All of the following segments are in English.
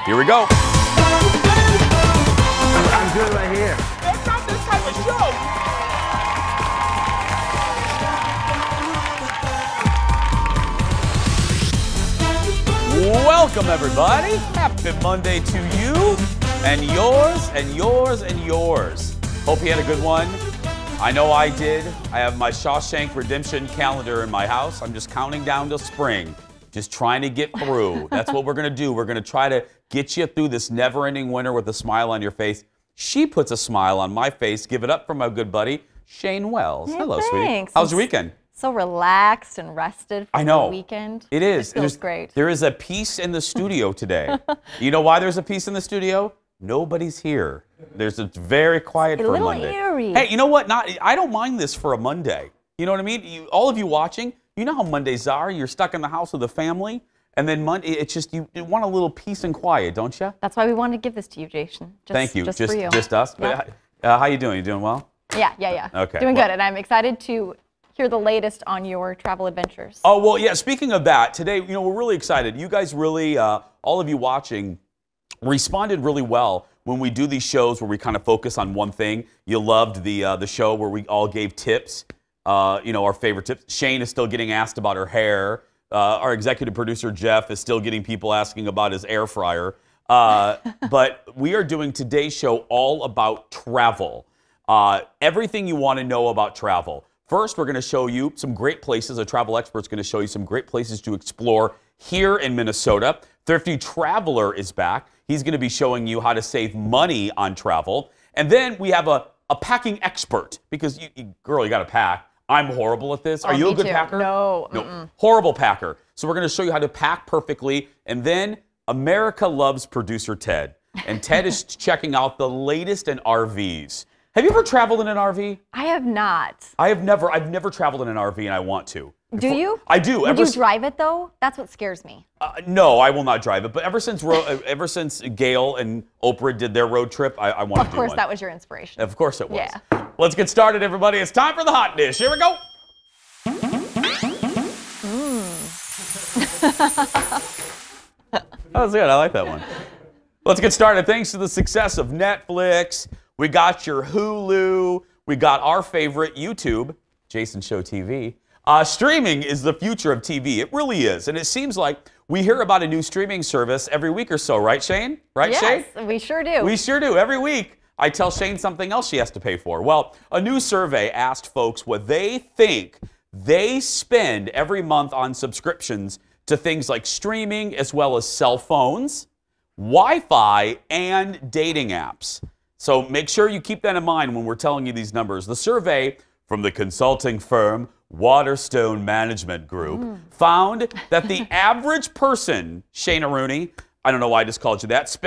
Here we go. I'm good right here. That's not this type of show. Welcome, everybody. Happy Monday to you and yours and yours and yours. Hope you had a good one. I know I did. I have my Shawshank Redemption calendar in my house. I'm just counting down to spring, just trying to get through. That's what we're going to do. We're going to try to get you through this never-ending winter with a smile on your face. She puts a smile on my face. Give it up for my good buddy, Shane Wells. Hey, hello, thanks. sweetie. How's your weekend? So relaxed and rested for the weekend. It is. It feels great. There is a peace in the studio today. You know why there's a peace in the studio? Nobody's here. It's very quiet for a Monday. A little eerie. Hey, you know what? I don't mind this for a Monday. You know what I mean? All of you watching, you know how Mondays are. You're stuck in the house with the family, and then Monday, it's just you want a little peace and quiet, don't you? That's why we wanted to give this to you, Jason. Thank you. Just for you. Just us. Yeah. How you doing? You doing well? Yeah. Okay. Doing good, and I'm excited to hear the latest on your travel adventures. Oh, well, yeah, speaking of that, today, we're really excited. You guys really, all of you watching, responded really well when we do these shows where we kind of focus on one thing. You loved the show where we all gave tips, our favorite tips. Shane is still getting asked about her hair. Our executive producer, Jeff, is still getting people asking about his air fryer. But we are doing today's show all about travel. Everything you want to know about travel. First, we're going to show you some great places. A travel expert's going to show you some great places to explore here in Minnesota. Thrifty Traveler is back. He's going to be showing you how to save money on travel. And then we have a packing expert, because, girl, you got to pack. I'm horrible at this. Are you a good packer? No. Horrible packer. So we're going to show you how to pack perfectly. And then America loves producer Ted. And Ted is checking out the latest in RVs. Have you ever traveled in an RV? I have not. I've never traveled in an RV, and I want to. Do you? I do. Would you drive it, though? That's what scares me. No, I will not drive it. But ever since Gail and Oprah did their road trip, I want to do one. Of course, that was your inspiration. Of course it was. Yeah. Let's get started, everybody. It's time for the hot dish. Here we go. That was good. I like that one. Let's get started. Thanks to the success of Netflix, we got your Hulu, we got our favorite YouTube, Jason Show TV. Streaming is the future of TV. It really is. And it seems like we hear about a new streaming service every week or so, right, Shane? Right, Shane? Yes, we sure do. We sure do. Every week, I tell Shane something else she has to pay for. Well, a new survey asked folks what they think they spend every month on subscriptions to things like streaming, as well as cell phones, Wi-Fi, and dating apps. So make sure you keep that in mind when we're telling you these numbers. The survey from the consulting firm Waterstone Management Group found that the average person, Shana Rooney, I don't know why I just called you that,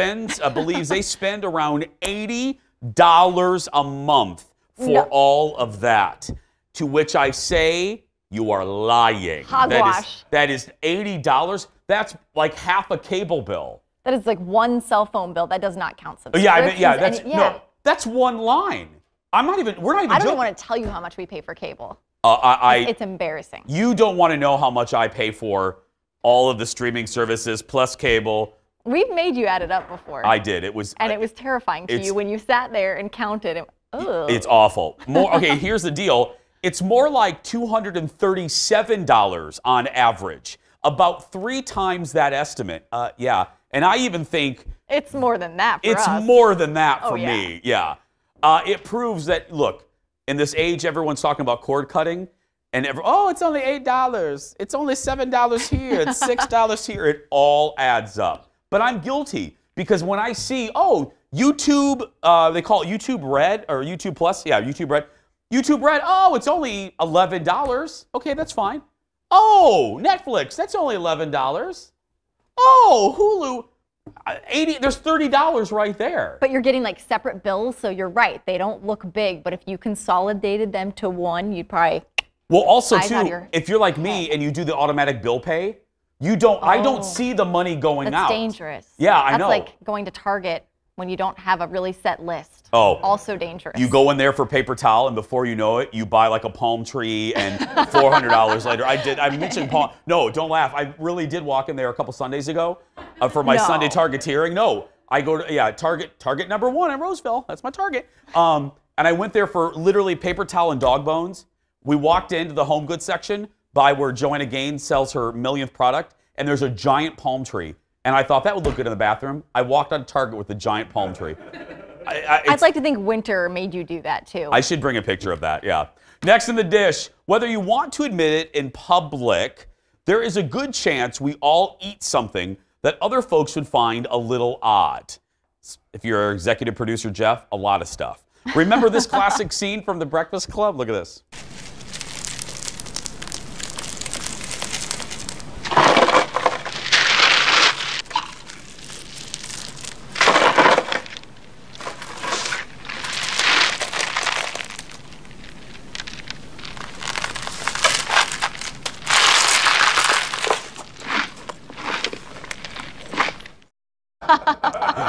believes they spend around $80 a month for all of that. To which I say, you are lying. Hogwash. That is $80. That's like half a cable bill. That is like one cell phone bill. That does not count subscriptions. No, that's one line. We're not even I don't want to tell you how much we pay for cable. It's embarrassing. You don't want to know how much I pay for all of the streaming services plus cable. We've made you add it up before. I did. It was terrifying to you when you sat there and counted. It's awful. Okay, here's the deal. It's more like $237 on average. About 3 times that estimate. Yeah. And I even think it's more than that for us. It's more than that for me. Yeah. It proves that, look, in this age, everyone's talking about cord cutting. And it's only $8. It's only $7 here. It's $6 here. It all adds up. But I'm guilty because when I see, YouTube, they call it YouTube Red or YouTube Plus. Yeah, YouTube Red. YouTube Red, it's only $11. Okay, that's fine. Oh, Netflix, that's only $11. Oh, Hulu, there's $30 right there. But you're getting like separate bills, so you're right. They don't look big, but if you consolidated them to one, you'd probably... Well, also, too, if you're like me and you do the automatic bill pay, I don't see the money going out. That's dangerous. Yeah, I know. That's like going to Target when you don't have a really set list. Oh. Also dangerous. You go in there for paper towel, and before you know it, you buy like a palm tree, and $400 later. I mentioned palm. No, don't laugh. I really did walk in there a couple Sundays ago for my Sunday targeteering. No, I go to, Target number 1 in Roseville. That's my Target. And I went there for literally paper towel and dog bones. We walked into the home goods section by where Joanna Gaines sells her millionth product, and there's a giant palm tree. And I thought that would look good in the bathroom. I walked on Target with a giant palm tree. I'd like to think winter made you do that too. I should bring a picture of that, yeah. Next in the dish, whether you want to admit it in public, there is a good chance we all eat something that other folks would find a little odd. If you're our executive producer, Jeff, a lot of stuff. Remember this classic scene from The Breakfast Club? Look at this.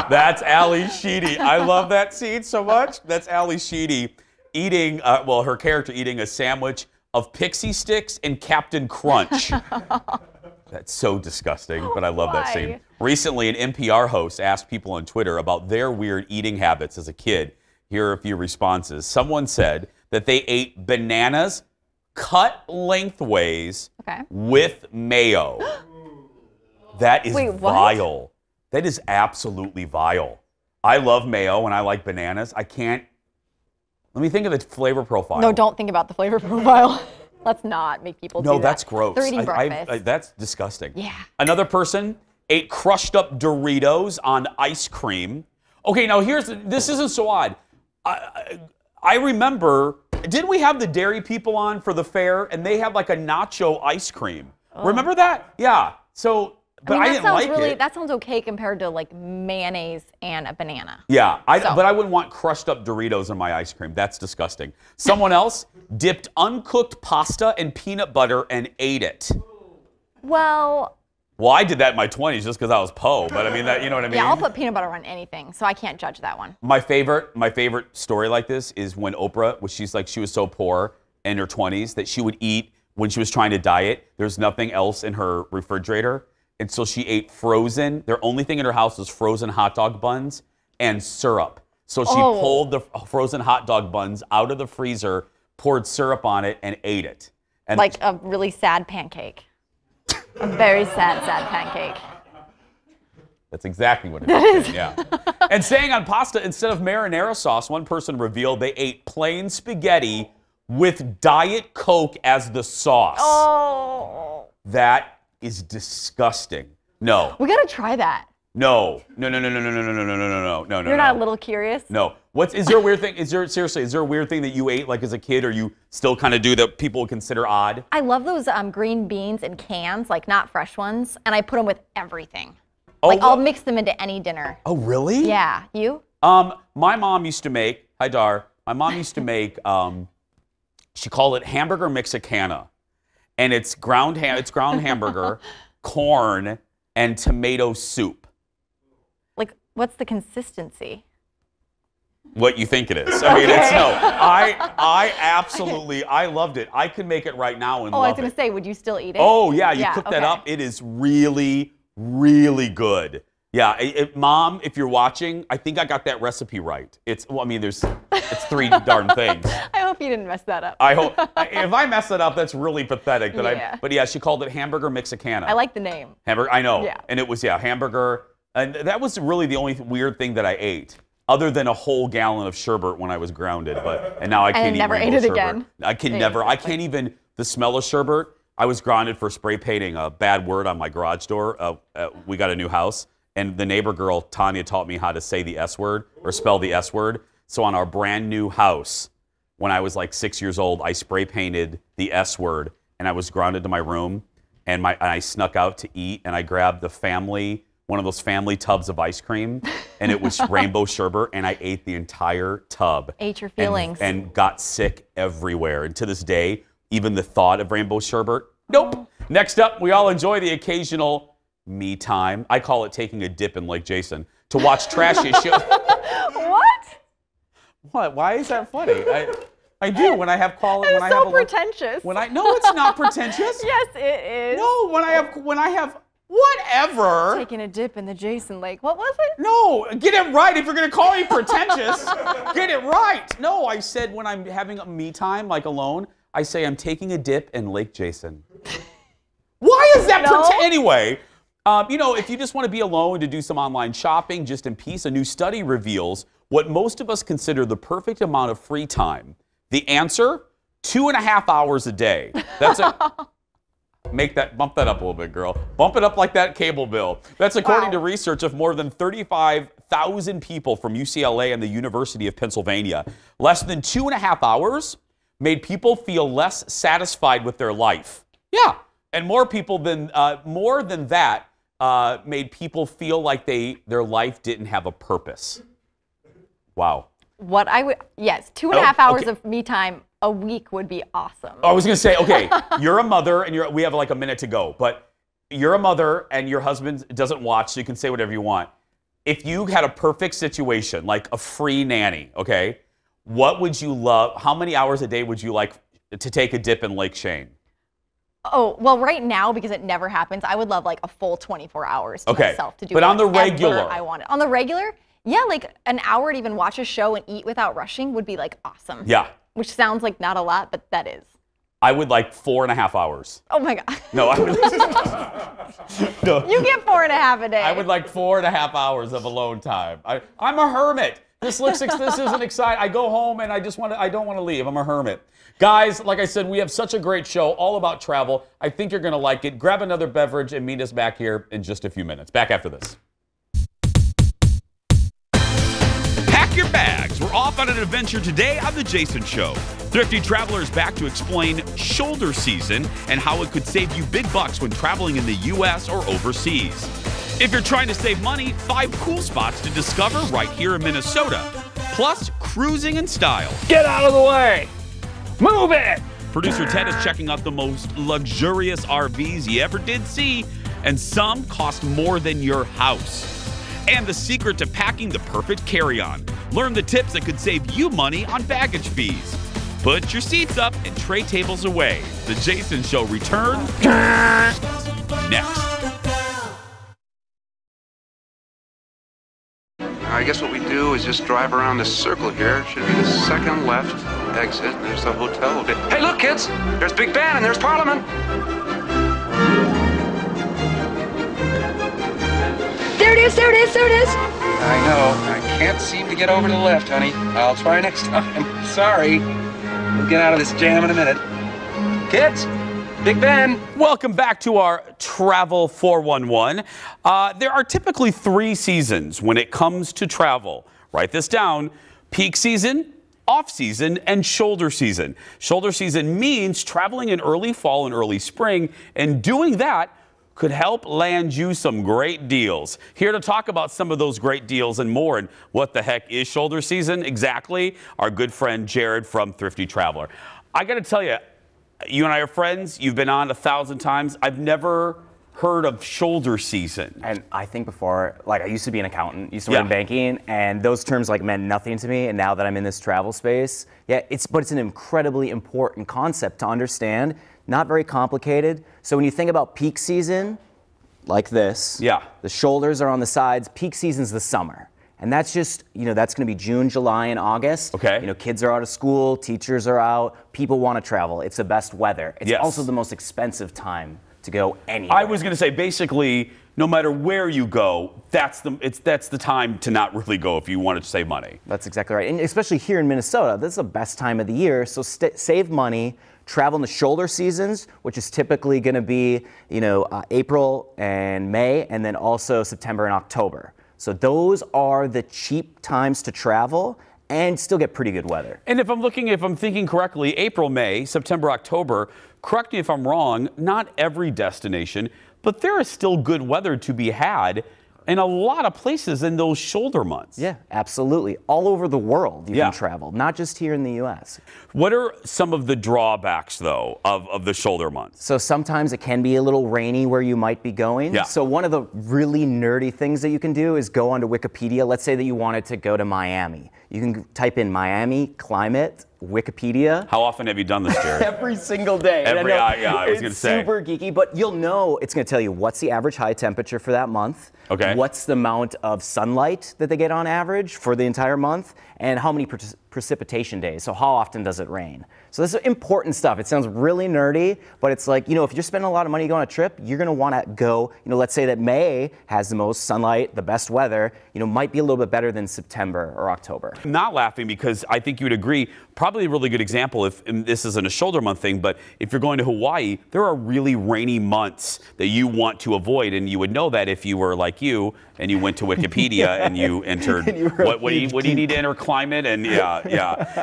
That's Ali Sheedy. I love that scene so much. That's Ali Sheedy eating, her character eating a sandwich of pixie sticks and Captain Crunch. That's so disgusting, but I love that scene. Recently, an NPR host asked people on Twitter about their weird eating habits as a kid. Here are a few responses. Someone said that they ate bananas cut lengthways with mayo. That is vile. That is absolutely vile. I love mayo and I like bananas. I can't. Let me think of the flavor profile. No, don't think about the flavor profile. Let's not make people do that. No, that's gross. They're eating breakfast. That's disgusting. Yeah. Another person ate crushed up Doritos on ice cream. Okay, now this isn't so odd. I remember, didn't we have the dairy people on for the fair and they had like a nacho ice cream? Oh. Remember that? Yeah. So. But I didn't like it. That sounds okay compared to like mayonnaise and a banana. Yeah, but I wouldn't want crushed up Doritos in my ice cream. That's disgusting. Someone else dipped uncooked pasta in peanut butter and ate it. Well, I did that in my 20s just because I was po, but I mean, you know what I mean? Yeah, I'll put peanut butter on anything, so I can't judge that one. My favorite story like this is when Oprah, she was so poor in her 20s that she would eat, when she was trying to diet, there's nothing else in her refrigerator. And so she ate their only thing in her house was frozen hot dog buns and syrup. So she pulled the frozen hot dog buns out of the freezer, poured syrup on it, and ate it. And like a really sad pancake. A very sad pancake. That's exactly what it is. Yeah. And staying on pasta, instead of marinara sauce, one person revealed they ate plain spaghetti with Diet Coke as the sauce. Oh. That is disgusting. No. We gotta try that. No. You're not a little curious? No. Is there a weird thing? Is there a weird thing that you ate like as a kid, or you still kind of do that people would consider odd? I love those green beans in cans, like not fresh ones, and I put them with everything. I'll mix them into any dinner. Oh, really? Yeah. You? My mom used to make. Hi, Dar. My mom used to make. She called it hamburger Mexicana. And it's ground hamburger, corn, and tomato soup. Like, what's the consistency? What you think it is. I mean, I loved it. I could make it right now and love it. I was going to say, would you still eat it? Oh, yeah, you cook that up. It is really, really good. Yeah, Mom, if you're watching, I think I got that recipe right. It's 3 darn things. I hope you didn't mess that up. I hope. If I mess it up, that's really pathetic. But yeah, she called it hamburger Mexicana. I like the name. Hamburger, I know. Yeah. And it was, hamburger. And that was really the only weird thing that I ate, other than a whole gallon of sherbet when I was grounded. And now I can't eat rainbow sherbet. Again. I can't even, the smell of sherbet. I was grounded for spray painting a bad word on my garage door. We got a new house. And the neighbor girl, Tanya, taught me how to say the S word or spell the S word. So on our brand new house, when I was like 6 years old, I spray painted the S word, and I was grounded to my room, and I snuck out to eat, and I grabbed one of those family tubs of ice cream, and it was rainbow sherbet, and I ate the entire tub. Ate your feelings. And got sick everywhere. And to this day, even the thought of rainbow sherbet, nope. Next up, we all enjoy the occasional me time. I call it taking a dip in Lake Jason to watch trashy shows. What? What? Why is that funny? I do when I have quality. It's so pretentious. No, it's not pretentious. Yes, it is. No, when I have whatever. Taking a dip in the Jason Lake. What was it? No, get it right. If you're gonna call me pretentious, get it right. No, I said when I'm having a me time, like alone, I say I'm taking a dip in Lake Jason. Why is that anyway? If you just want to be alone to do some online shopping just in peace, a new study reveals what most of us consider the perfect amount of free time. The answer, 2.5 hours a day. That's it. Bump that up a little bit, girl. Bump it up like that cable bill. That's according to research of more than 35,000 people from UCLA and the University of Pennsylvania. Less than 2.5 hours made people feel less satisfied with their life. Yeah, and more than that made people feel like their life didn't have a purpose. Wow. Yes, 2.5 hours of me time a week would be awesome. I was going to say, okay, you're a mother and we have like a minute to go, but you're a mother and your husband doesn't watch, so you can say whatever you want. If you had a perfect situation, like a free nanny, okay, what would you love? How many hours a day would you like to take a dip in Lake Shane? Oh, well, right now, because it never happens, I would love like a full 24 hours to myself to do but on the regular, I want it. On the regular, yeah, like an hour to even watch a show and eat without rushing would be like awesome. Yeah. Which sounds like not a lot, but that is. I would like 4.5 hours. Oh my God. No, I would. No. You get 4.5 a day. I would like 4.5 hours of alone time. I'm a hermit. This isn't exciting. I go home and I don't want to leave. I'm a hermit. Guys, like I said, we have such a great show all about travel. I think you're going to like it. Grab another beverage and meet us back here in just a few minutes. Back after this. Pack your bags. We're off on an adventure today on The Jason Show. Thrifty Traveler is back to explain shoulder season and how it could save you big bucks when traveling in the U.S. or overseas. If you're trying to save money, 5 cool spots to discover right here in Minnesota. Plus, cruising in style. Get out of the way! Move it! Producer Ted is checking out the most luxurious RVs you ever did see, and some cost more than your house. And the secret to packing the perfect carry-on. Learn the tips that could save you money on baggage fees. Put your seats up and tray tables away. The Jason Show returns next. I guess what we do is just drive around this circle here. Should be the second left exit. There's the hotel. Hey, look, kids! There's Big Ben and there's Parliament. There it is, there it is, there it is. I know. I can't seem to get over to the left, honey. I'll try next time. Sorry. We'll get out of this jam in a minute. Kids, Big Ben. Welcome back to our Travel 411. There are typically 3 seasons when it comes to travel. Write this down. Peak season, off-season, and shoulder season. Shoulder season means traveling in early fall and early spring, and doing that could help land you some great deals. Here to talk about some of those great deals and more, and what the heck is shoulder season exactly, our good friend Jared from Thrifty Traveler. I got to tell you, you and I are friends. You've been on 1,000 times. I've never heard of shoulder season. And I think before, like, I used to be an accountant, used to work in banking, and those terms like meant nothing to me. And now that I'm in this travel space, but it's an incredibly important concept to understand. Not very complicated. So when you think about peak season, like this, the shoulders are on the sides. Peak season's the summer. And that's just, that's going to be June, July, and August. Okay. Kids are out of school, teachers are out, people want to travel. It's the best weather. It's also the most expensive time to go anywhere. I was going to say, basically, no matter where you go, that's the time to not really go if you wanted to save money. That's exactly right. And especially here in Minnesota, this is the best time of the year. So save money. Travel in the shoulder seasons, which is typically going to be, April and May, and then also September and October. So those are the cheap times to travel and still get pretty good weather. And if I'm thinking correctly, April, May, September, October, correct me if I'm wrong, not every destination, but there is still good weather to be had in a lot of places in those shoulder months. Yeah, absolutely. All over the world you can travel, not just here in the U.S. What are some of the drawbacks, though, of the shoulder months? So sometimes it can be a little rainy where you might be going. Yeah. So one of the really nerdy things that you can do is go onto Wikipedia. Let's say that you wanted to go to Miami. You can type in Miami climate Wikipedia. How often have you done this, Jared? Every single day. I was going to say. It's super geeky, but you'll know it's going to tell you what's the average high temperature for that month. Okay. What's the amount of sunlight that they get on average for the entire month, and how many precipitation days. So how often does it rain? So this is important stuff. It sounds really nerdy, but it's like, if you're spending a lot of money going on a trip, you're going to want to go, let's say that May has the most sunlight, the best weather, might be a little bit better than September or October. I'm not laughing because I think you would agree, probably a really good example, and this isn't a shoulder month thing, but if you're going to Hawaii, there are really rainy months that you want to avoid, and you would know that if you were like you and you went to Wikipedia and you entered what do you need to enter climate, and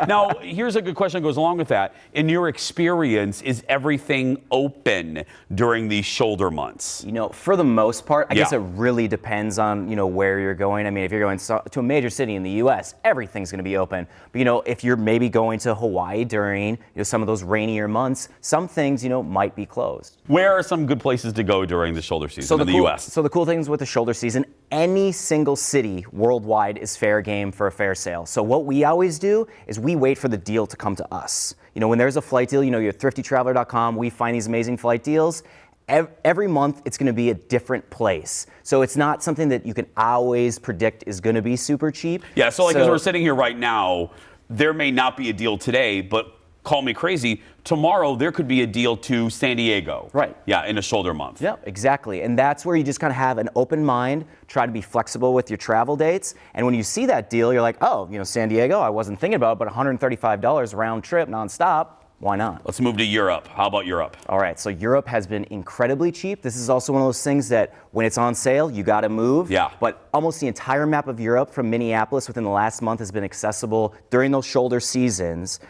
Now, here's a good question that goes along with that. In your experience, is everything open during these shoulder months? For the most part, I guess it really depends on, where you're going. I mean, if you're going to a major city in the U.S., everything's going to be open. But, if you're maybe going to Hawaii during, some of those rainier months, some things, might be closed. Where are some good places to go during the shoulder season in the U.S.? So the cool things with the shoulder season, any single city worldwide is fair game for a fair sale. So what we always do is we wait for the deal to come to us. When there's a flight deal, you're thriftytraveler.com, we find these amazing flight deals. Every month, it's going to be a different place. So it's not something that you can always predict is going to be super cheap. Yeah, so as we're sitting here right now, there may not be a deal today, but call me crazy, tomorrow there could be a deal to San Diego. Right. Yeah, in a shoulder month. Yeah, exactly. And that's where you just kind of have an open mind, try to be flexible with your travel dates. And when you see that deal, you're like, oh, San Diego, I wasn't thinking about it, but $135 round trip nonstop. Why not? Let's move to Europe. How about Europe? All right, so Europe has been incredibly cheap. This is also one of those things that when it's on sale, you got to move. Yeah. But almost the entire map of Europe from Minneapolis within the last month has been accessible during those shoulder seasons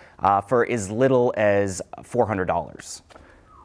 for as little as $400.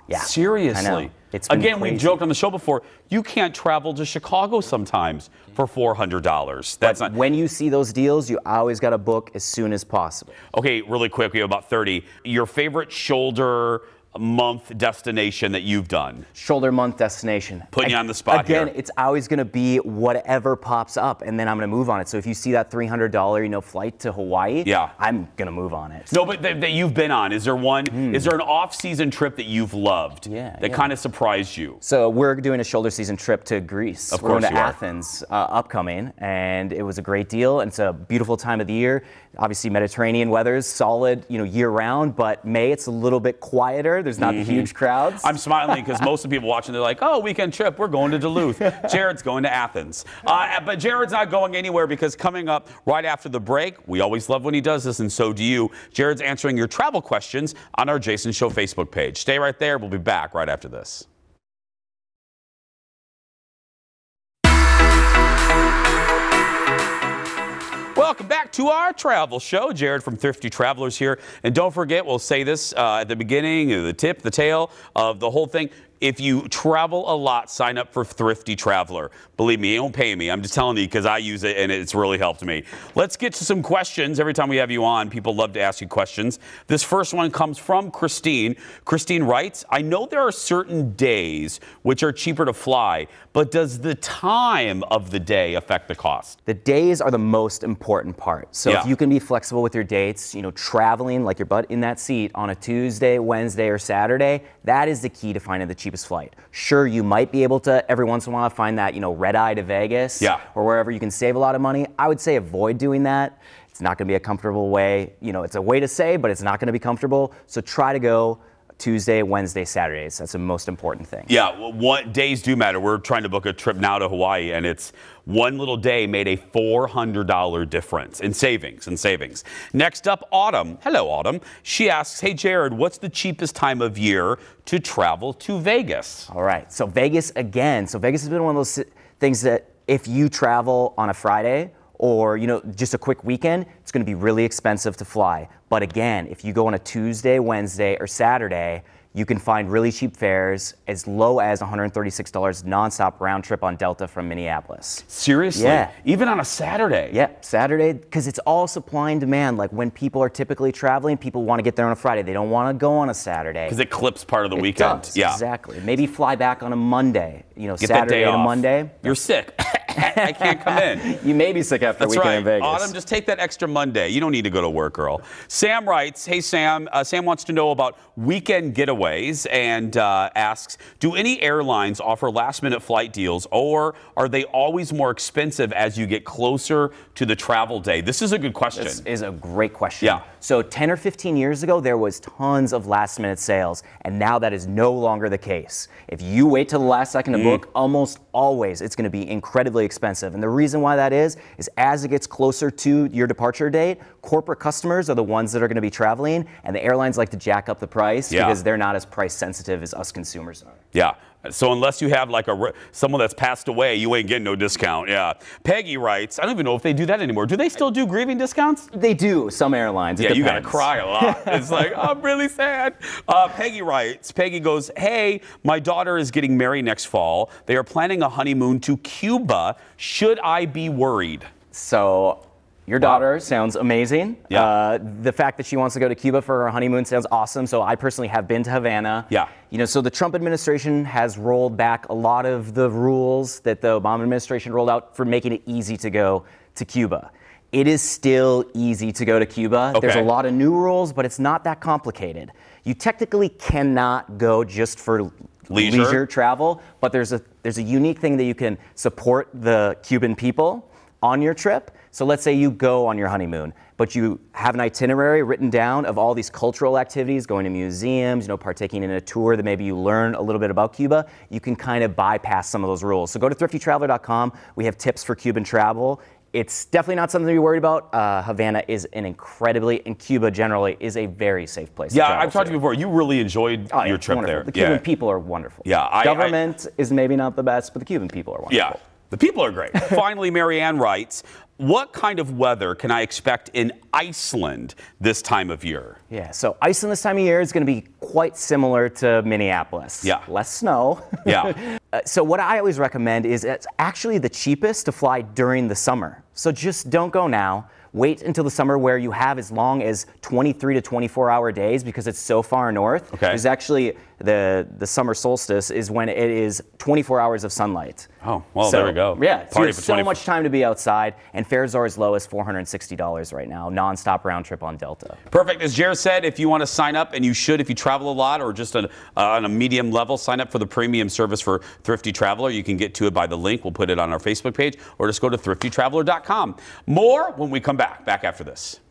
Yeah. Seriously? I know. It's been Again, crazy. we've joked on the show before, you can't travel to Chicago sometimes for $400. That's not. When you see those deals, you always got to book as soon as possible. Okay, really quick, we have about 30. Your favorite shoulder month destination that you've done? Shoulder month destination. Putting you on the spot Again, here. it's always going to be whatever pops up, and then I'm going to move on it. So if you see that $300, flight to Hawaii, I'm going to move on it. No, but that you've been on. Is there one? Is there an off-season trip that you've loved? That kind of surprised you? So we're doing a shoulder season trip to Greece. Of we're course going to you are. Athens upcoming, and it was a great deal. And it's a beautiful time of the year. Obviously, Mediterranean weather is solid, year-round. But May, it's a little bit quieter. There's not the huge crowds. I'm smiling because most of the people watching, they're like, oh, weekend trip, we're going to Duluth. Jared's going to Athens. But Jared's not going anywhere because coming up right after the break, we always love when he does this, and so do you. Jared's answering your travel questions on our Jason Show Facebook page. Stay right there. We'll be back right after this. Welcome back to our travel show. Jared from Thrifty Travelers here. And don't forget, we'll say this at the beginning, the tip, the tail of the whole thing. If you travel a lot, sign up for Thrifty Traveler. Believe me, it won't pay me. I'm just telling you because I use it and it's really helped me. Let's get to some questions. Every time we have you on, people love to ask you questions. This first one comes from Christine. Christine writes, I know there are certain days which are cheaper to fly, but does the time of the day affect the cost? The days are the most important part. So if you can be flexible with your dates, traveling like your butt in that seat on a Tuesday, Wednesday, or Saturday, that is the key to finding the cheapest flight. Sure, you might be able to every once in a while find that, red eye to Vegas or wherever you can save a lot of money. I would say avoid doing that. It's not going to be a comfortable way. It's a way to save, but it's not going to be comfortable. So try to go Tuesday, Wednesday, Saturdays. That's the most important thing. Yeah, what days do matter. We're trying to book a trip now to Hawaii, and it's one little day made a $400 difference in savings. Next up, Autumn. Hello, Autumn. She asks, hey, Jared, what's the cheapest time of year to travel to Vegas? All right, so Vegas again. So Vegas has been one of those things that if you travel on a Friday or, just a quick weekend, it's going to be really expensive to fly. But again, if you go on a Tuesday, Wednesday, or Saturday, you can find really cheap fares as low as $136 nonstop round trip on Delta from Minneapolis. Seriously? Yeah. Even on a Saturday? Yeah, Saturday, because it's all supply and demand. Like when people are typically traveling, people want to get there on a Friday. They don't want to go on a Saturday. Because it clips part of the weekend. Does, exactly. Maybe fly back on a Monday. You know, Get Saturday that day to off. Monday. You're sick. I can't come in. You may be sick after a That's weekend right. in Vegas. Autumn, just take that extra Monday. You don't need to go to work, girl. Sam writes, hey, Sam. Sam wants to know about weekend getaways and asks, do any airlines offer last-minute flight deals, or are they always more expensive as you get closer to the travel day? This is a good question. This is a great question. Yeah. So 10 or 15 years ago, there was tons of last-minute sales, and now that is no longer the case. If you wait till the last second to book, almost always it's going to be incredibly expensive. And the reason why that is as it gets closer to your departure date, corporate customers are the ones that are going to be traveling, and the airlines like to jack up the price because they're not as price sensitive as us consumers are. Yeah. So unless you have like someone that's passed away, you ain't getting no discount. Yeah. Peggy writes, I don't even know if they do that anymore. Do they still do grieving discounts? They do, some airlines. Yeah, you got to cry a lot. It's like, I'm really sad. Peggy writes, Peggy goes, hey, my daughter is getting married next fall. They are planning a honeymoon to Cuba. Should I be worried? So your daughter sounds amazing. Yeah. The fact that she wants to go to Cuba for her honeymoon sounds awesome. So I personally have been to Havana. Yeah. You know, so the Trump administration has rolled back a lot of the rules that the Obama administration rolled out for making it easy to go to Cuba. It is still easy to go to Cuba. Okay. There's a lot of new rules, but it's not that complicated. You technically cannot go just for leisure travel, but there's a unique thing that you can support the Cuban people on your trip. So let's say you go on your honeymoon, but you have an itinerary written down of all these cultural activities, going to museums, you know, partaking in a tour that maybe you learn a little bit about Cuba. You can kind of bypass some of those rules. So go to thriftytraveler.com. We have tips for Cuban travel. It's definitely not something to be worried about. Havana is and Cuba generally is a very safe place. Yeah, I've talked to you before. You really enjoyed your trip wonderful. there. The Cuban people are wonderful. Yeah, Government is maybe not the best, but the Cuban people are wonderful. Yeah, the people are great. Finally, Marianne writes, what kind of weather can I expect in Iceland this time of year? Yeah, so Iceland this time of year is going to be quite similar to Minneapolis. Yeah. Less snow. Yeah. So what I always recommend is it's actually the cheapest to fly during the summer. So just don't go now. Wait until the summer where you have as long as 23 to 24-hour days because it's so far north. Okay. There's actually the summer solstice is when it is 24 hours of sunlight. Oh, well, there we go. Yeah, so Party you have for so 24 much time to be outside, and fares are as low as $460 right now, nonstop round trip on Delta. Perfect. As Jared said, if you want to sign up, and you should if you travel a lot or just on a medium level, sign up for the premium service for Thrifty Traveler. You can get to it by the link. We'll put it on our Facebook page, or just go to thriftytraveler.com. More when we come back. Back after this.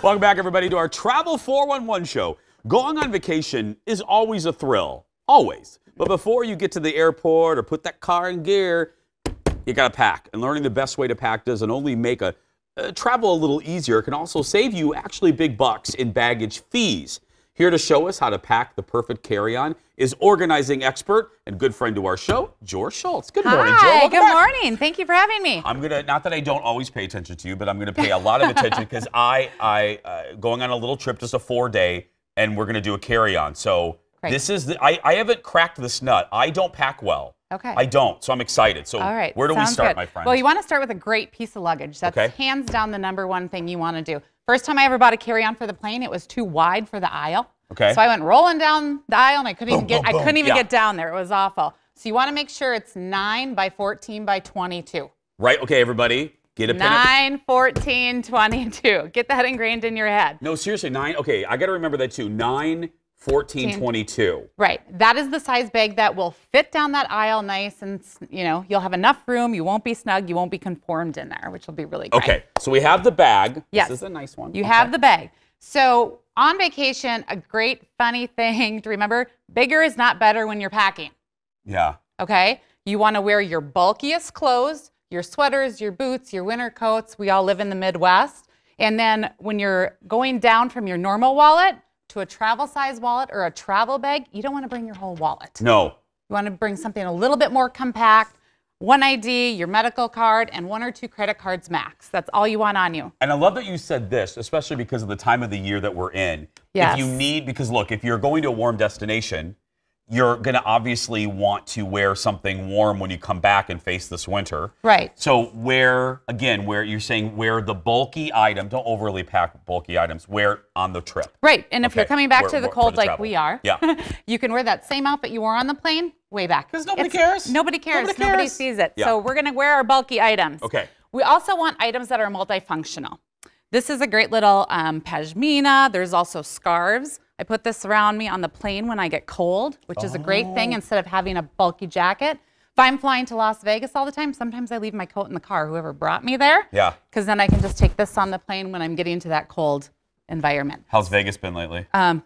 Welcome back, everybody, to our Travel 411 show. Going on vacation is always a thrill, always. But before you get to the airport or put that car in gear, you got to pack. And learning the best way to pack doesn't only make travel a little easier, it can also save you actually big bucks in baggage fees. Here to show us how to pack the perfect carry-on is organizing expert and good friend to our show, Jor Schultz. Good morning, Jor. Hi, good morning. Thank you for having me. I'm gonna, not that I don't always pay attention to you, but I'm gonna pay a lot of attention because I going on a little trip, just a 4-day, and we're gonna do a carry-on. So Great. This is I haven't cracked this nut. I don't pack well. Okay. I don't, so I'm excited. So All right. where do we Sounds start, good. my friend? Well, you want to start with a great piece of luggage. That's Okay. hands down the #1 thing you want to do. First time I ever bought a carry-on for the plane, it was too wide for the aisle. Okay. So I went rolling down the aisle and I couldn't even get Yeah. get down there. It was awful. So you want to make sure it's 9 by 14 by 22. Right. Okay, everybody, get a pen. 9, 14, 22. Get that ingrained in your head. No, seriously, 9. Okay, I got to remember that too. 9, 14, 22. Right. That is the size bag that will fit down that aisle nice and, you'll have enough room. You won't be snug. You won't be conformed in there, which will be really great. Okay, so we have the bag. Yes. This is a nice one. You have the bag. So on vacation, a great funny thing to remember, bigger is not better when you're packing. Yeah. Okay? You want to wear your bulkiest clothes, your sweaters, your boots, your winter coats. We all live in the Midwest. And then when you're going down from your normal wallet to a travel size wallet or a travel bag, you don't want to bring your whole wallet. No. You want to bring something a little bit more compact. One ID, your medical card, and 1 or 2 credit cards max. That's all you want on you. And I love that you said this, especially because of the time of the year that we're in. Yes. If you need, because look, if you're going to a warm destination, you're going to obviously want to wear something warm when you come back and face this winter. Right. So where you're saying wear the bulky item, don't overly pack bulky items, wear on the trip. Right. And if you're coming back to the cold like travel. we are, you can wear that same outfit you wore on the plane way back. Because nobody cares. Nobody cares. Nobody sees it. Yeah. So we're going to wear our bulky items. Okay. We also want items that are multifunctional. This is a great little pashmina. There's also scarves. I put this around me on the plane when I get cold, which is a great thing instead of having a bulky jacket. If I'm flying to Las Vegas all the time, sometimes I leave my coat in the car, whoever brought me there. Yeah. Because then I can just take this on the plane when I'm getting to that cold environment. How's Vegas been lately? Fun.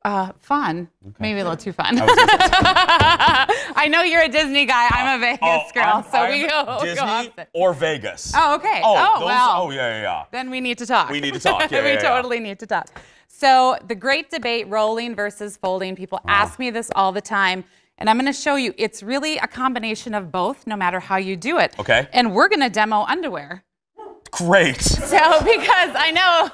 Okay. Maybe a little too fun. I know you're a Disney guy. I'm a Vegas girl, so we go Disney or Vegas. Oh, okay. Well. Oh, yeah. Then we need to talk. We need to talk. Yeah, we totally need to talk. So the great debate, rolling versus folding. People ask me this all the time, and I'm going to show you. It's really a combination of both, no matter how you do it. Okay. And we're going to demo underwear. Great. So, because I know.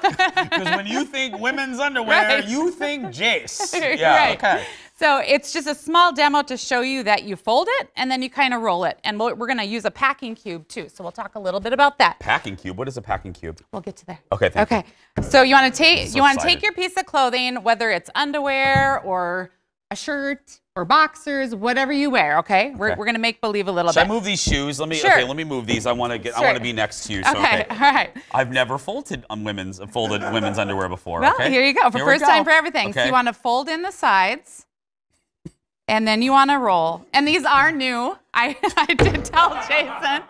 Because when you think women's underwear, you think Jace. Yeah, right. Okay. So it's just a small demo to show you that you fold it and then you kind of roll it. And we're going to use a packing cube too. So we'll talk a little bit about that. Packing cube? What is a packing cube? We'll get to there. Okay, thank you. So you want to take your piece of clothing, whether it's underwear or a shirt or boxers, whatever you wear, okay? We're going to make believe a little bit. Should I move these shoes? Let me move these. I want to be next to you. So, okay, all right. I've never folded women's underwear before. Well, okay? Here you go. First time for everything. Okay. So you want to fold in the sides. And then you want to roll. And these are new. I did tell Jason.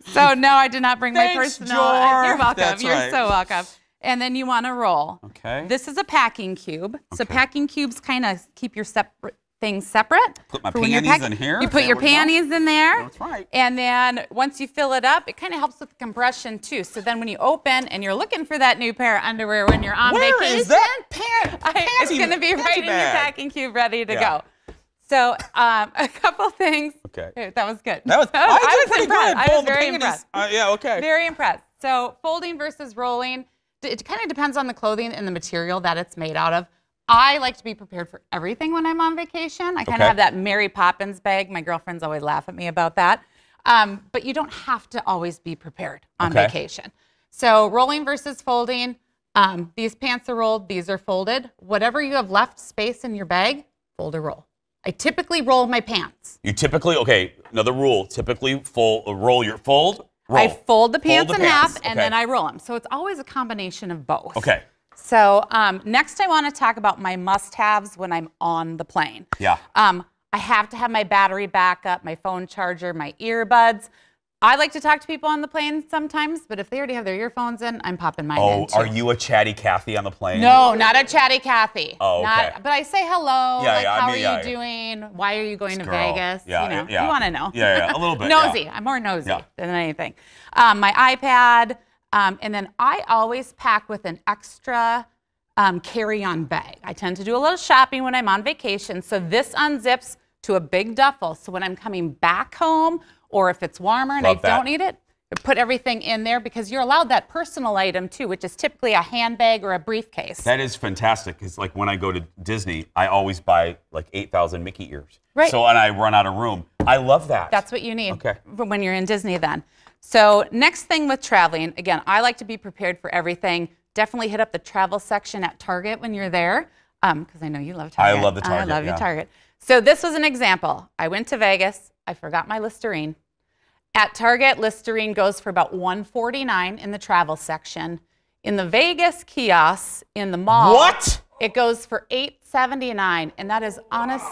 So no, I did not bring my personal. You're welcome. That's You're right. so welcome. And then you want to roll. Okay. This is a packing cube. So packing cubes kind of keep your things separate. Put my panties in here. You put your panties in there. That's right. And then once you fill it up, it kind of helps with the compression too. So then when you open and you're looking for that new pair of underwear when you're on vacation. Where is that it's going to be right in your packing cube ready to go. So a couple things. Okay. That was good. I was impressed. I was very impressed. Yeah, okay. Very impressed. So folding versus rolling, it kind of depends on the clothing and the material that it's made out of. I like to be prepared for everything when I'm on vacation. I kind of have that Mary Poppins bag. My girlfriends always laugh at me about that. But you don't have to always be prepared on vacation. So rolling versus folding, these pants are rolled, these are folded. Whatever you have left space in your bag, fold or roll. I typically roll my pants. You typically, another rule, roll. I fold the pants in half and then I roll them. So it's always a combination of both. Okay. So next I want to talk about my must-haves when I'm on the plane. Yeah. I have to have my battery backup, my phone charger, my earbuds. I like to talk to people on the plane sometimes, but if they already have their earphones in, I'm popping mine in too. Are you a chatty Cathy on the plane? No, not a chatty Cathy. Oh, okay. But I say hello, how are you doing? Why are you going to Vegas? Yeah, you want to know. Yeah, a little bit. Nosy. I'm more nosy than anything. My iPad, and then I always pack with an extra carry-on bag. I tend to do a little shopping when I'm on vacation, so this unzips to a big duffel. So when I'm coming back home, or if it's warmer and don't need it, put everything in there because you're allowed that personal item too, which is typically a handbag or a briefcase. That is fantastic. It's like when I go to Disney, I always buy like 8,000 Mickey ears. Right. So, and I run out of room. I love that. That's what you need when you're in Disney then. So next thing with traveling, again, I like to be prepared for everything. Definitely hit up the travel section at Target when you're there because I know you love Target. I love the Target. I love your Target. So this was an example. I went to Vegas. I forgot my Listerine. At Target, Listerine goes for about $149 in the travel section. In the Vegas kiosks in the mall, it goes for $8.79, and that is honest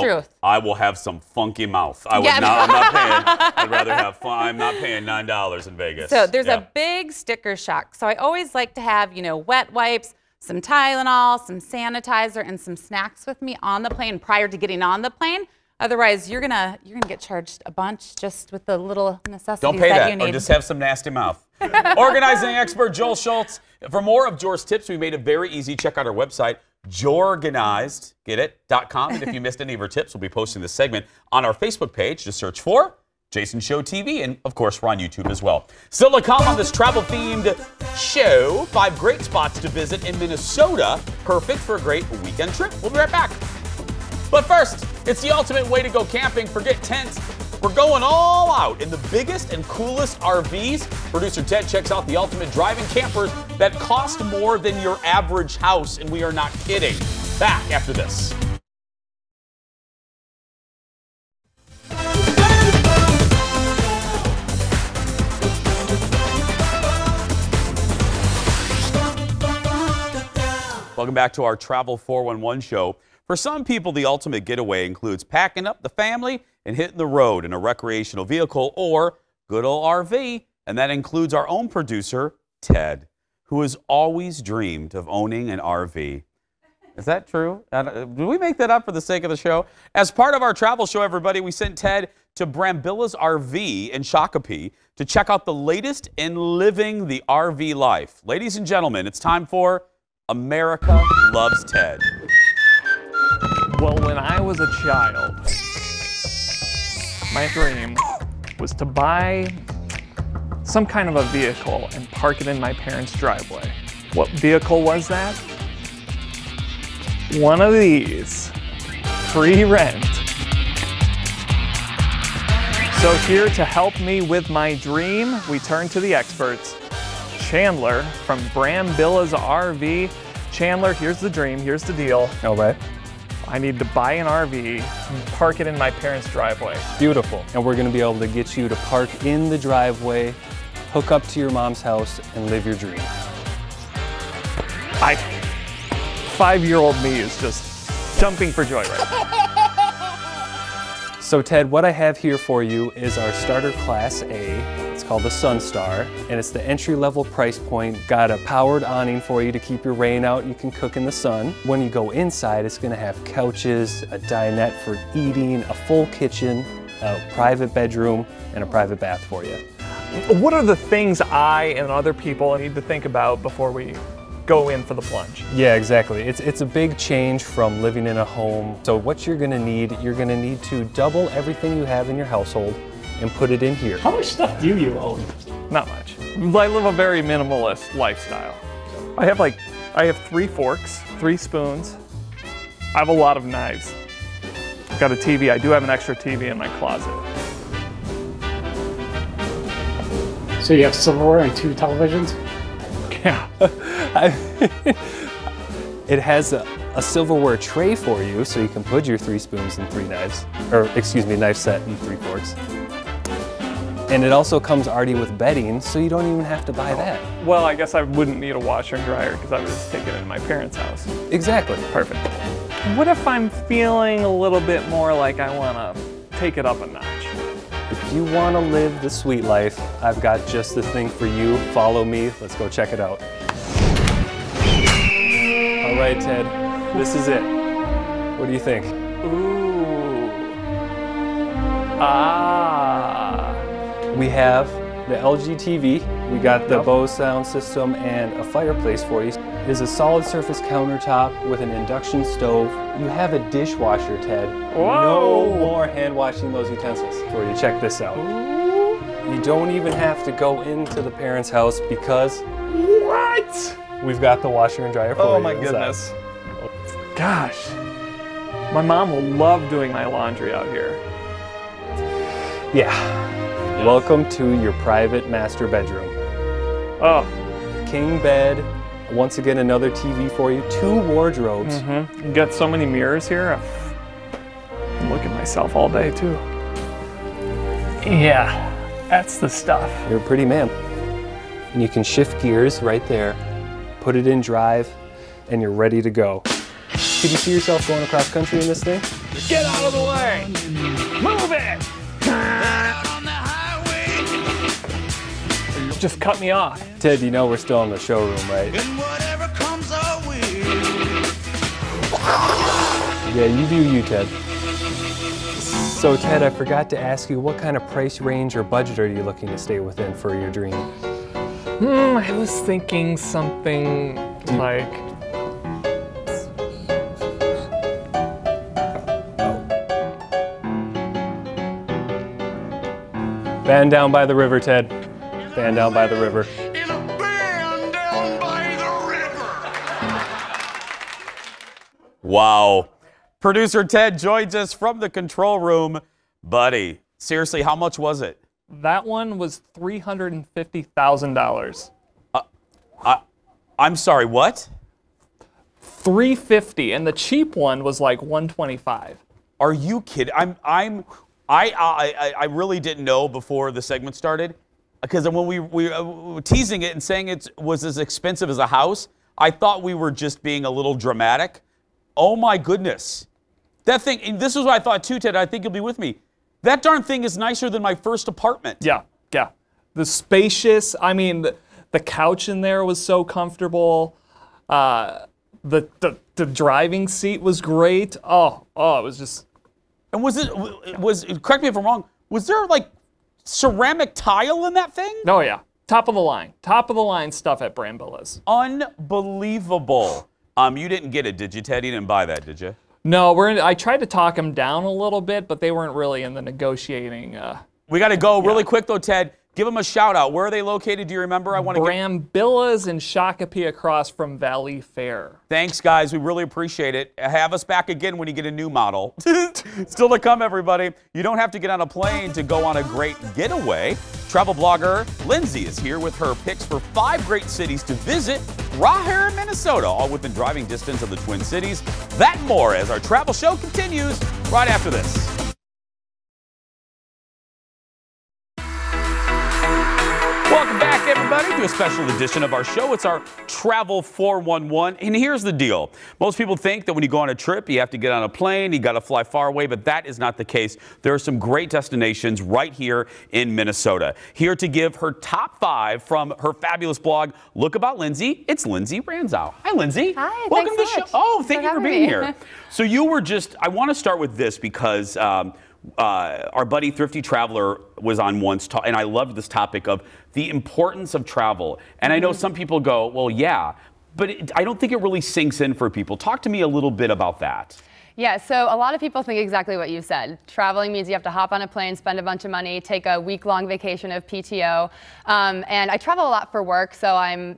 truth. I will have some funky mouth. I'm not paying. I'd rather have fun. I'm not paying $9 in Vegas. So there's a big sticker shock. So I always like to have, wet wipes, some Tylenol, some sanitizer, and some snacks with me on the plane prior to getting on the plane. Otherwise, you're gonna get charged a bunch just with the little necessities Don't pay that you need. Or just have some nasty mouth. Organizing expert Joel Schultz. For more of Joel's tips, we made it very easy. Check out our website, jorganized, get it, .com. And if you missed any of our tips, we'll be posting this segment on our Facebook page. Just search for Jason Show TV, and of course, we're on YouTube as well. Still to come on this travel-themed show, 5 great spots to visit in Minnesota, perfect for a great weekend trip. We'll be right back. But first, it's the ultimate way to go camping. Forget tents. We're going all out in the biggest and coolest RVs. Producer Ted checks out the ultimate driving campers that cost more than your average house, and we are not kidding. Back after this. Welcome back to our Travel 411 show. For some people, the ultimate getaway includes packing up the family and hitting the road in a recreational vehicle or good old RV. And that includes our own producer, Ted, who has always dreamed of owning an RV. Is that true? Did we make that up for the sake of the show? As part of our travel show, everybody, we sent Ted to Brambilla's RV in Shakopee to check out the latest in living the RV life. Ladies and gentlemen, it's time for America Loves Ted. Well, when I was a child, my dream was to buy some kind of a vehicle and park it in my parents' driveway. What vehicle was that? One of these. Free rent. So here to help me with my dream, we turn to the experts. Chandler from Brambilla's RV. Chandler, here's the dream, here's the deal. All right. I need to buy an RV and park it in my parents' driveway. Beautiful. And we're gonna be able to get you to park in the driveway, hook up to your mom's house, and live your dream. 5-year-old me is just jumping for joy right now. So Ted, what I have here for you is our starter class A. It's called the Sunstar, and it's the entry-level price point. Got a powered awning for you to keep your rain out. You can cook in the sun. When you go inside, it's gonna have couches, a dinette for eating, a full kitchen, a private bedroom, and a private bath for you. What are the things I and other people need to think about before we go in for the plunge? Yeah, exactly. It's a big change from living in a home. So what you're gonna need to double everything you have in your household and put it in here. How much stuff do you own? Not much. I live a very minimalist lifestyle. I have 3 forks, 3 spoons. I have a lot of knives. Got a TV. I do have an extra TV in my closet. So you have silverware and 2 televisions? Yeah. It has a silverware tray for you, so you can put your 3 spoons and 3 knives, or excuse me, knife set and 3 forks. And it also comes already with bedding, so you don't even have to buy that. Well, I guess I wouldn't need a washer and dryer because I would just take it in my parents' house. Exactly. Perfect. What if I'm feeling a little bit more like I want to take it up a notch? If you want to live the sweet life, I've got just the thing for you. Follow me. Let's go check it out. All right, Ted. This is it. What do you think? Ooh. Ah. We have the LG TV. We got the Bose sound system and a fireplace for you. It is a solid surface countertop with an induction stove. You have a dishwasher, Ted. Whoa. No more hand washing those utensils. For you, check this out. You don't even have to go into the parents' house because What? we've got the washer and dryer for you. Oh my inside. goodness. Gosh. My mom will love doing my laundry out here. Yeah. Welcome to your private master bedroom. Oh. King bed. Once again, another TV for you. 2 wardrobes. You got so many mirrors here. I can look at myself all day too. Yeah, that's the stuff. You're a pretty man. And you can shift gears right there, put it in drive, and you're ready to go. Could you see yourself going across country in this thing? Get out of the way! Move it! Just cut me off. Ted, you know we're still in the showroom, right? Yeah, you do you, Ted. So Ted, I forgot to ask you, what kind of price range or budget are you looking to stay within for your dream? I was thinking something like Van down by the river, Ted. Van down by the river. In a band down by the river. Wow. Producer Ted joins us from the control room. Buddy, seriously, how much was it? That one was $350,000. I'm sorry, what? $350, and the cheap one was like $125. Are you kidding? I really didn't know before the segment started, because when we were teasing it and saying it was as expensive as a house, I thought we were just being a little dramatic. Oh my goodness. That thing, and this is what I thought too, Ted, I think you'll be with me. That darn thing is nicer than my first apartment. Yeah. The spacious, I mean, the couch in there was so comfortable. The driving seat was great. Oh, it was just. And correct me if I'm wrong, was there like ceramic tile in that thing? Oh yeah, top of the line stuff at Brambilla's. Unbelievable. You didn't get it, did you, Ted? You didn't buy that, did you? No, I tried to talk them down a little bit, but they weren't really in the negotiating. We got to go really quick though, Ted. Give them a shout out. Where are they located? Do you remember? Brambilla's in Shakopee across from Valley Fair. Thanks, guys. We really appreciate it. Have us back again when you get a new model. Still to come, everybody. You don't have to get on a plane to go on a great getaway. Travel blogger Lindsey is here with her picks for 5 great cities to visit right here in Minnesota, all within driving distance of the Twin Cities. That and more as our travel show continues right after this. Welcome back, everybody, to a special edition of our show. It's our Travel 411. And here's the deal. Most people think that when you go on a trip, you have to get on a plane, you got to fly far away, but that is not the case. There are some great destinations right here in Minnesota. Here to give her top 5 from her fabulous blog, Look About Lindsey, it's Lindsey Ranzow. Hi, Lindsey. Hi, welcome to the show. Oh, thank you for being here. So you were I want to start with this because our buddy Thrifty Traveler was on once, and I loved this topic of the importance of travel. And I know some people go, well, yeah, but I don't think it really sinks in for people. Talk to me a little bit about that. Yeah, so a lot of people think exactly what you said. Traveling means you have to hop on a plane, spend a bunch of money, take a week-long vacation of PTO. And I travel a lot for work, so I'm,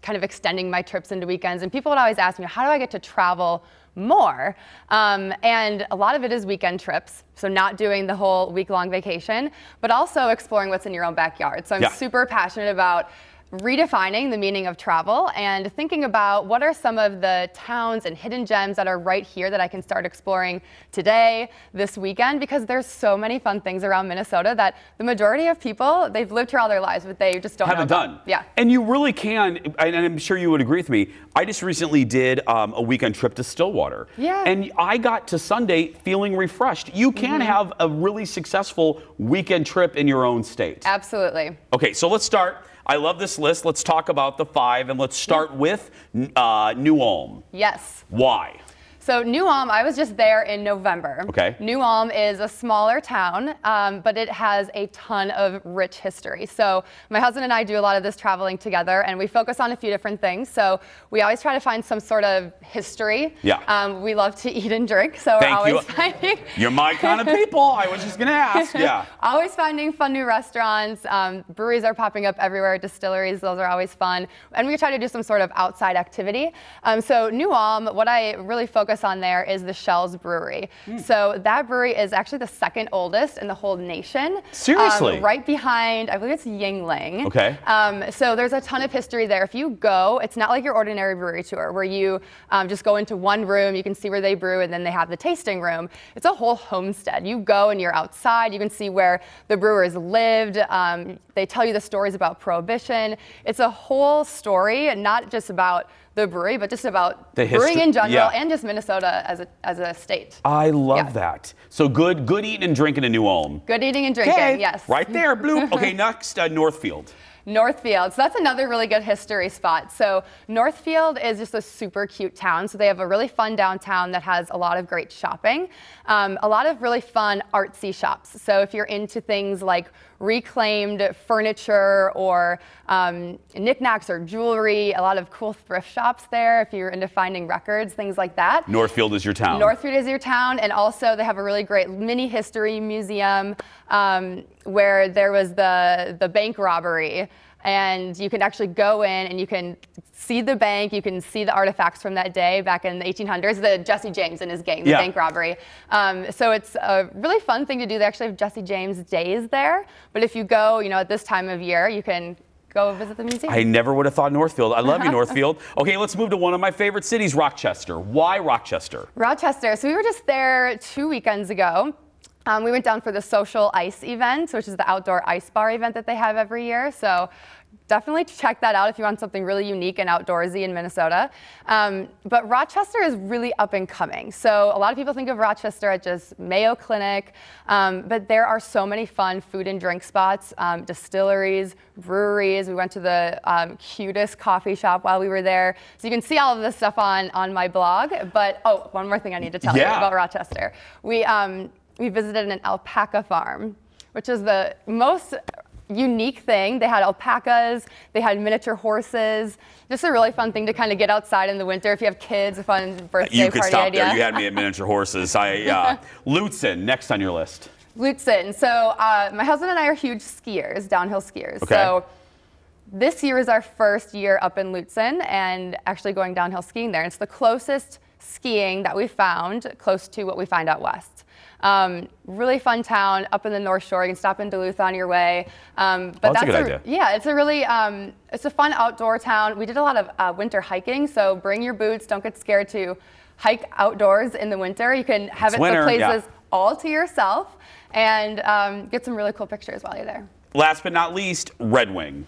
kind of extending my trips into weekends. And people would always ask me, how do I get to travel more? And a lot of it is weekend trips, so not doing the whole week-long vacation, but also exploring what's in your own backyard. So I'm super passionate about redefining the meaning of travel and thinking about what are some of the towns and hidden gems that are right here that I can start exploring today, this weekend, because there's so many fun things around Minnesota that the majority of people, they've lived here all their lives, but they just don't haven't know done. Yeah. And you really can, and I'm sure you would agree with me, I just recently did a weekend trip to Stillwater. Yeah. And I got to Sunday feeling refreshed. You can have a really successful weekend trip in your own state. Absolutely. Okay, so let's start. I love this list. Let's talk about the 5, and let's start with New Ulm. Yes. Why? So New Ulm, I was just there in November. Okay. New Ulm is a smaller town, but it has a ton of rich history. So my husband and I do a lot of this traveling together, and we focus on a few different things. So we always try to find some sort of history. Yeah. We love to eat and drink, so we're always finding. You're my kind of people. I was just going to ask. Yeah. Always finding fun new restaurants. Breweries are popping up everywhere. Distilleries, those are always fun. And we try to do some sort of outside activity. So New Ulm, what I really focus on there is the Shell's Brewery. So that brewery is actually the 2nd oldest in the whole nation. Seriously? Right behind, I believe it's Yingling. Okay. So there's a ton of history there. If you go, it's not like your ordinary brewery tour where you just go into one room, you can see where they brew, and then they have the tasting room. It's a whole homestead. You go and you're outside, you can see where the brewers lived. They tell you the stories about Prohibition. It's a whole story, not just about the brewery, but just about the brewing in general and just Minnesota as a state. I love that. So good eating and drinking in New Ulm. Good eating and drinking, yes. Right there, bloop. Okay, next, Northfield. Northfield, so that's another really good history spot. So Northfield is just a super cute town. So they have a really fun downtown that has a lot of great shopping, a lot of really fun artsy shops. So if you're into things like reclaimed furniture or knickknacks or jewelry. A lot of cool thrift shops there if you're into finding records, things like that. Northfield is your town. Northfield is your town, and also they have a really great mini history museum where there was the bank robbery. And you can actually go in and you can see the bank, you can see the artifacts from that day back in the 1800s, the Jesse James and his gang, the bank robbery. So it's a really fun thing to do. They actually have Jesse James days there. But if you go, at this time of year, you can go visit the museum. I never would have thought Northfield. I love you, Northfield. Okay, let's move to one of my favorite cities, Rochester. Why Rochester? Rochester. So we were just there 2 weekends ago. We went down for the Social Ice event, which is the outdoor ice bar event that they have every year. So definitely check that out if you want something really unique and outdoorsy in Minnesota. But Rochester is really up and coming. So a lot of people think of Rochester as just Mayo Clinic, but there are so many fun food and drink spots, distilleries, breweries. We went to the cutest coffee shop while we were there. So you can see all of this stuff on my blog. But, one more thing I need to tell you about Rochester. We visited an alpaca farm, which is the most unique thing. They had alpacas, they had miniature horses. Just a really fun thing to kind of get outside in the winter if you have kids, a fun birthday party idea. You could stop there. You had me at miniature horses. Lutsen, next on your list. Lutsen. So my husband and I are huge skiers, downhill skiers. Okay. So this year is our first year up in Lutsen and actually going downhill skiing there. It's the closest skiing that we found close to what we find out west. Really fun town up in the North Shore. You can stop in Duluth on your way. But that's a good idea. Yeah, it's a really it's a fun outdoor town. We did a lot of winter hiking, so bring your boots. Don't get scared to hike outdoors in the winter. You can have the places all to yourself and get some really cool pictures while you're there. Last but not least, Red Wing.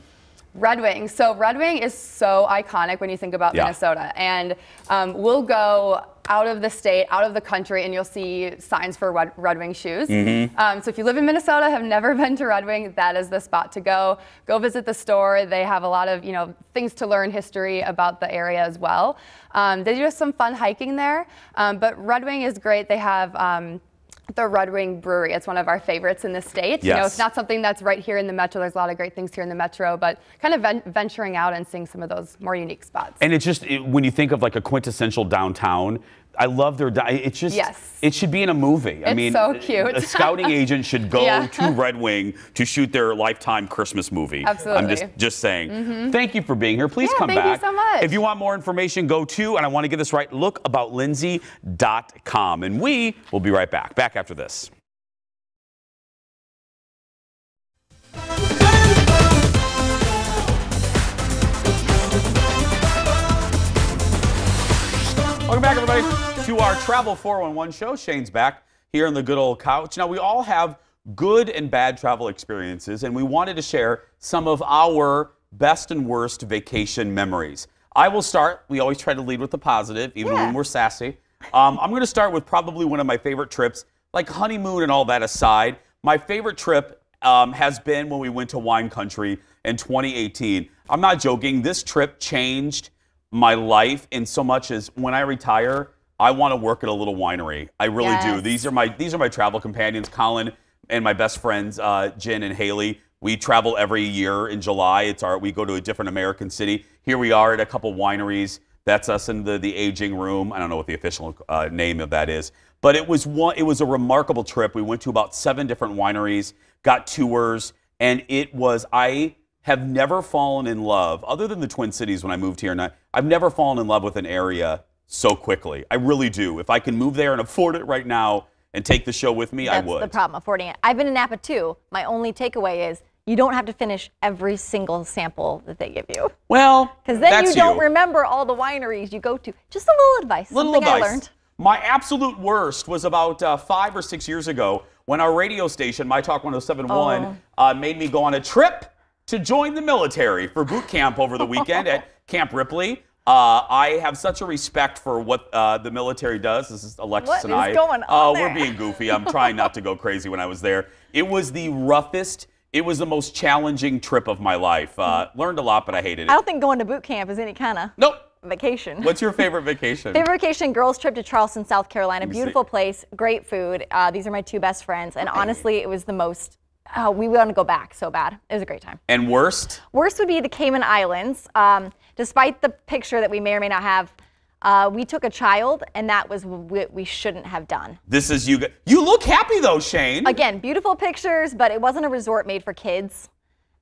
Red Wing. So Red Wing is so iconic when you think about Minnesota. And we'll go out of the state, out of the country, and you'll see signs for Red Wing shoes. So if you live in Minnesota, have never been to Red Wing, that is the spot to go. Go visit the store. They have a lot of things to learn history about the area as well. They do some fun hiking there, but Red Wing is great. They have the Red Wing Brewery. It's one of our favorites in the state. It's not something that's right here in the metro. There's a lot of great things here in the metro, but kind of venturing out and seeing some of those more unique spots. And it's just, when you think of like a quintessential downtown, I love their, it's just, it should be in a movie. I mean, so cute. A scouting agent should go to Red Wing to shoot their lifetime Christmas movie. Absolutely. I'm just saying. Thank you for being here. Please come back. Thank you so much. If you want more information, go to, and I want to get this right, lookaboutlindsey.com. And we will be right back. Back after this. Welcome back, everybody, to our Travel 411 show. Shane's back here on the good old couch. Now, we all have good and bad travel experiences, and we wanted to share some of our best and worst vacation memories. I will start. We always try to lead with the positive, even when we're sassy. I'm going to start with probably one of my favorite trips, like honeymoon and all that aside. My favorite trip has been when we went to wine country in 2018. I'm not joking. This trip changed my life in so much as when I retire, I want to work at a little winery. I really do. These are my travel companions, Colin and my best friends, Jen and Haley. We travel every year in July. We go to a different American city. Here we are at a couple wineries. That's us in the aging room. I don't know what the official name of that is, but it was a remarkable trip. We went to about 7 different wineries, got tours, and I have never fallen in love, other than the Twin Cities when I moved here, and I've never fallen in love with an area so quickly. I really do. If I can move there and afford it right now and take the show with me, I would. That's the problem, affording it. I've been in Napa too. My only takeaway is you don't have to finish every single sample that they give you. Well, because then you don't remember all the wineries you go to. Just a little advice. Something I learned. My absolute worst was about 5 or 6 years ago when our radio station, My Talk 107.1, made me go on a trip to join the military for boot camp over the weekend at Camp Ripley. I have such a respect for what the military does. This is Alexis and I. What is going on there? We're being goofy. I'm trying not to go crazy when I was there. It was the roughest, it was the most challenging trip of my life. Learned a lot, but I hated it. I don't think going to boot camp is any kind of vacation. What's your favorite vacation? Favorite vacation, girls trip to Charleston, South Carolina. Beautiful place, great food. These are my 2 best friends. And honestly, it was the most Oh, we want to go back so bad. It was a great time. And worst? Worst would be the Cayman Islands. Despite the picture that we may or may not have, we took a child, and that was what we shouldn't have done. This is you. You look happy though, Shane. Again, beautiful pictures, but it wasn't a resort made for kids.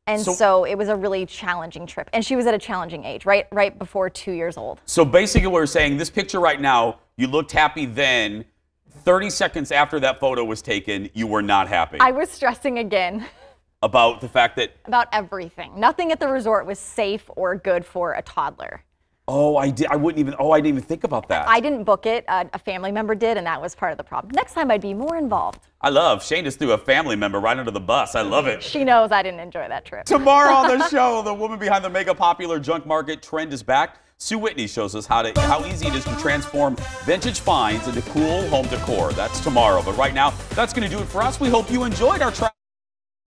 And so it was a really challenging trip. And she was at a challenging age, right before 2 years old. So basically what we're saying, this picture right now, you looked happy then. 30 seconds after that photo was taken, you were not happy. I was stressing again. About the fact that? About everything. Nothing at the resort was safe or good for a toddler. Oh, I didn't even think about that. I didn't book it. A family member did, and that was part of the problem. Next time, I'd be more involved. I love Shane just threw a family member right under the bus. I love it. She knows I didn't enjoy that trip. Tomorrow on the show, the woman behind the mega popular junk market trend is back. Sue Whitney shows us how easy it is to transform vintage finds into cool home decor. That's tomorrow. But right now, that's going to do it for us. We hope you enjoyed our travel.